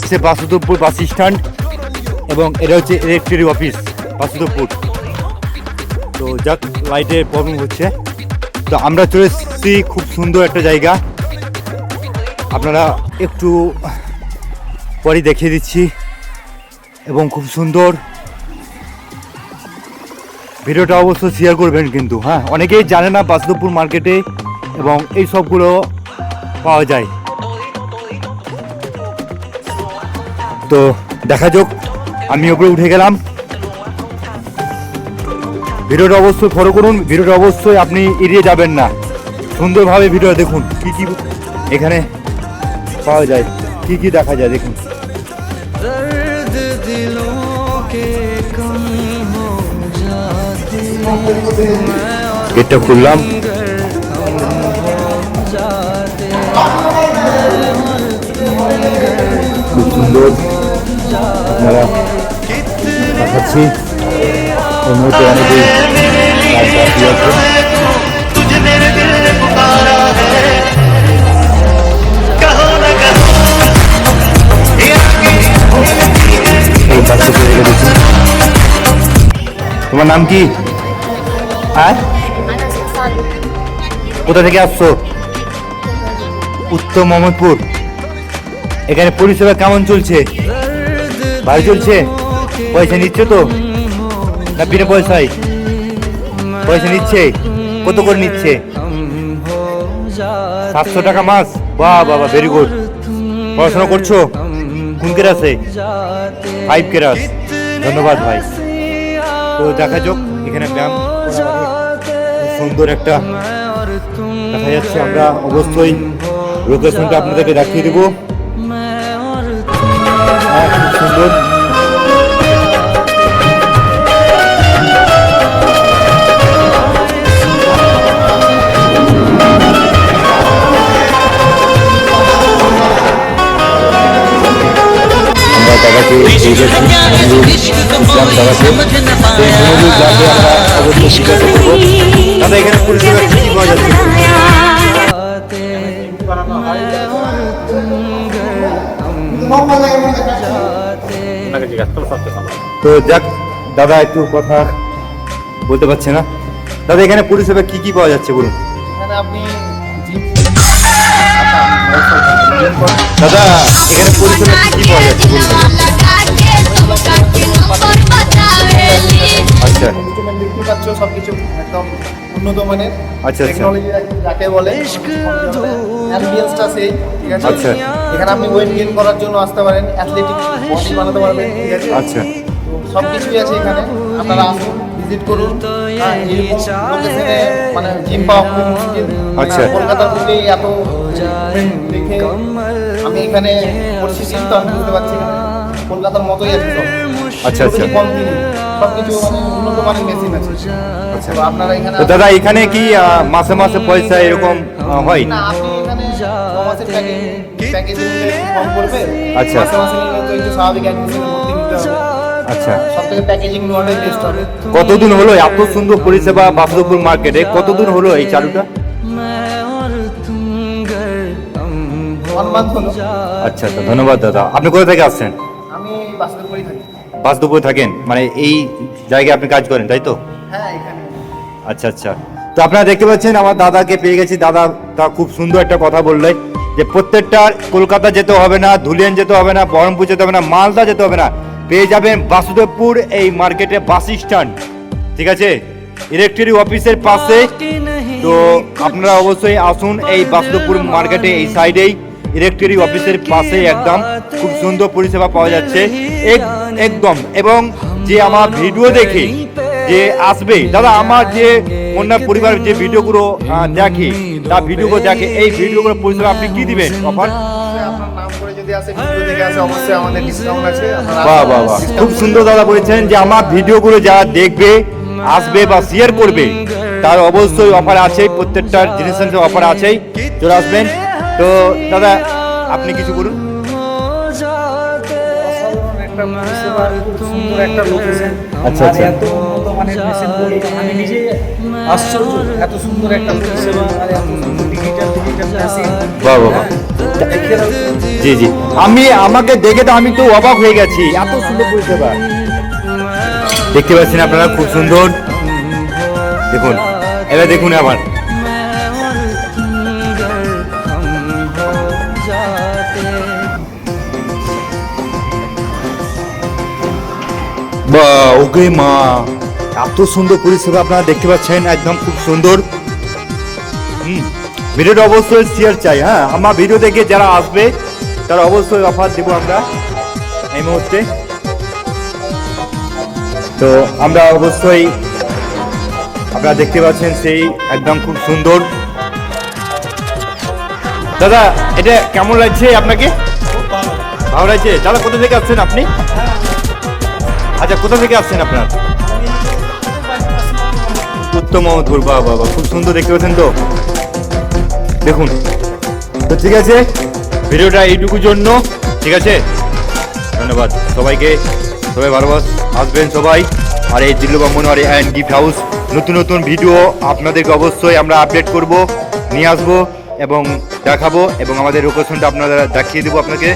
হচ্ছে Basudebpur bus stand এবং এটা হচ্ছে ইলেকট্রিক অফিস বাসুদেবপুর। তো যাক, লাইটের প্রবলেম হচ্ছে। তো আমরা চলে এসেছি খুব সুন্দর একটা জায়গা, আপনারা একটু পরে দেখিয়ে দিচ্ছি এবং খুব সুন্দর। ভিডিওটা অবশ্যই শেয়ার করবেন কিন্তু, হ্যাঁ, অনেকেই জানে না বাসুদেবপুর মার্কেটে এবং এই সবগুলো পাওয়া যায়। তো দেখা যাক, আমি উপরে উঠে গেলাম। ভিডিওটা অবশ্যই ফলো করুন, ভিডিওটা অবশ্যই আপনি এড়িয়ে যাবেন না। সুন্দরভাবে ভিডিওটা দেখুন, কি কি এখানে পাওয়া যায়, কি কি দেখা যায় দেখুন। গেটটা খুললাম, খুব সুন্দর আপনারা দেখাচ্ছি। এর মধ্যে অনেকেই কাজ বাকি আছে। তোমার নাম কি? হ্যাঁ, কোথা থেকে আসছো? উত্তর মোহাম্মদপুর। এখানে পরিষেবা কেমন চলছে? ভালো চলছে? পয়সা নিচ্ছে তো না বিনা পয়সায়? পয়সা নিচ্ছে। কত করে নিচ্ছে? 700 টাকা মাস। বাহ বাবা, ভেরি গুড। পড়াশোনা করছো কোন ক্লাসে? 5 ক্লাস। ধন্যবাদ ভাই। তো দেখা যাক, এখানে ব্যায়াম সুন্দর একটা দেখা যাচ্ছে। আমরা অবশ্যই লোকেশনটা আপনাদেরকে দেখিয়ে দেবো। খুব সুন্দর। দাদাকে ইসলাম দাদাকে আমরা অবশ্যই জিজ্ঞাসা করবো, দাদা এখানে পরিষেবা কি কি পাওয়া যাচ্ছে? তো যাক, দাদা একটু কথা বলতে পারছে না। দাদা এখানে পরিষেবা কি কি পাওয়া যাচ্ছে বলুন? দাদা এখানে পরিষেবা কি কি পাওয়া যাচ্ছে বলুন? আচ্ছা, দেখতে পাচ্ছ সবকিছু একদম উন্নত মানের। আচ্ছা আচ্ছা, টেকনোলজি যাকে বলে, অ্যাম্বিয়েন্সটা সেই, ঠিক আছে। আচ্ছা, এখানে আপনি ওয়েট গেইন করার জন্য আসতে পারেন, অ্যাথলেটিক বডি বানাতে পারবেন, ঠিক আছে। আচ্ছা, সব কিছুই আছে এখানে, আপনারা আসুন, ভিজিট করুন। লোকেশনে মানে জিম পাওয়া খুবই মুশকিল। আচ্ছা, কলকাতার বুকে এত দেখে আমি এখানে করছি, তো আমি বুঝতে পারছি না কলকাতার মতোই আছে সব। আচ্ছা আচ্ছা, কম দিনে সবকিছু মানে উন্নত মানের মেশিন আছে। আচ্ছা, তো আপনারা এখানে তো দাদা এখানে কি মাসে মাসে পয়সা এরকম হয়? না, আপনি এখানে 6 মাসের প্যাকেজ কম করবে। আচ্ছা, মাসে মাসে নিলে তো একটু স্বাভাবিক অ্যাডমিশনে ভর্তি নিতে হবে। আচ্ছা, সবথেকে প্যাকেজিং নেওয়াটাই বেস্ট হবে। কতদিন হলো এত সুন্দর পরিষেবা বাসুদেবপুর মার্কেটে? কতদিন হলো এই চালুটা? 1 মান্থ হলো। আচ্ছা আচ্ছা, ধন্যবাদ দাদা। আপনি কোথা থেকে আসছেন? আমি বাসুদেবপুরেই থাকি। বাসুদেবপুরে থাকেন, মানে এই জায়গায় আপনি কাজ করেন তাই তো? হ্যাঁ, এখানে। আচ্ছা আচ্ছা, তো আপনারা দেখতে পাচ্ছেন আমার দাদাকে পেয়ে গেছি। দাদা তা খুব সুন্দর একটা কথা বললেন যে প্রত্যেকটা কলকাতা যেতে হবে না, ধুলিয়ান যেতে হবে না, বহরমপুর যেতে হবে না, মালদা যেতে হবে না, পেয়ে যাবেন বাসুদেবপুর এই মার্কেটে বাস স্ট্যান্ড, ঠিক আছে, ইলেকট্রিক অফিসের পাশে। তো আপনারা অবশ্যই আসুন এই বাসুদেবপুর মার্কেটে, এই সাইডেই ইলেকট্রিক অফিসের পাশে একদম খুব সুন্দর পরিষেবা পাওয়া যাচ্ছে একদম। এবং যে আমার ভিডিও দেখে যে আসবে দাদা, আমার যে অন্য পরিবারের যে ভিডিওগুলো দেখে, তার ভিডিওগুলো দেখে, এই ভিডিওগুলো পরিষেবা আপনি কি দিবেন অফার? আপনার নাম করে যদি আসে, ভিডিও দেখে আসে, অবশ্যই আমাদের ডিসকাউন্ট আছে। বাহ বাহ বাহ, খুব সুন্দর দাদা বলেছেন যে আমার ভিডিওগুলো যারা দেখবে, আসবে বা শেয়ার করবে, তার অবশ্যই অফার আছে। প্রত্যেকটা জিনিসের অফার আছেই, চলে আসবেন। তো দাদা আপনি কিছু বলুন। একটা লোকেশন, আচ্ছা আচ্ছা, এত উন্নত মানের মেশিন, আমি নিজে আশ্চর্য, এত সুন্দর একটা পরিষেবা আর এত সুন্দর ডিজিটাল মেশিন। বাহ বাহ। দেখিয়ে দাও। জি জি, আমাকে দেখে তো আমি তো অবাক হয়ে গেছি, এত সুন্দর পরিষেবা দেখতে পাচ্ছেন আপনারা, খুব সুন্দর। দেখুন, এবার দেখুন আবার বা ওকে মা, এত সুন্দর পরিষেবা আপনারা দেখতে পাচ্ছেন, একদম খুব সুন্দর। ভিডিওটা অবশ্যই শেয়ার চাই। হ্যাঁ, আমার ভিডিও দেখে যারা আসবে তারা অবশ্যই অফার দেবো আমরা এই মুহূর্তে। তো আমরা অবশ্যই, আপনারা দেখতে পাচ্ছেন সেই একদম খুব সুন্দর। দাদা, এটা কেমন লাগছে আপনাকে? ভালো লাগছে। দাদা, কোথা থেকে আসছেন আপনি? আচ্ছা, কোথা থেকে আসছেন আপনার? উত্তম মধুর, বাবা বাবা, খুব সুন্দর দেখতে পাচ্ছেন তো, দেখুন। তো ঠিক আছে, ভিডিওটা এইটুকুর জন্য, ঠিক আছে, ধন্যবাদ সবাইকে। সবাই ভালোবাস আসবেন সবাই। আর এই দিল্লুবা মনোয়ারি অ্যান্ড গিফট হাউস নতুন নতুন ভিডিও আপনাদেরকে অবশ্যই আমরা আপডেট করব, নিয়ে আসবো এবং দেখাবো, এবং আমাদের লোকেশনটা আপনারা দেখিয়ে দেবো আপনাকে,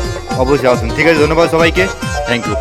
অবশ্যই আসুন। ঠিক আছে, ধন্যবাদ সবাইকে, থ্যাংক ইউ।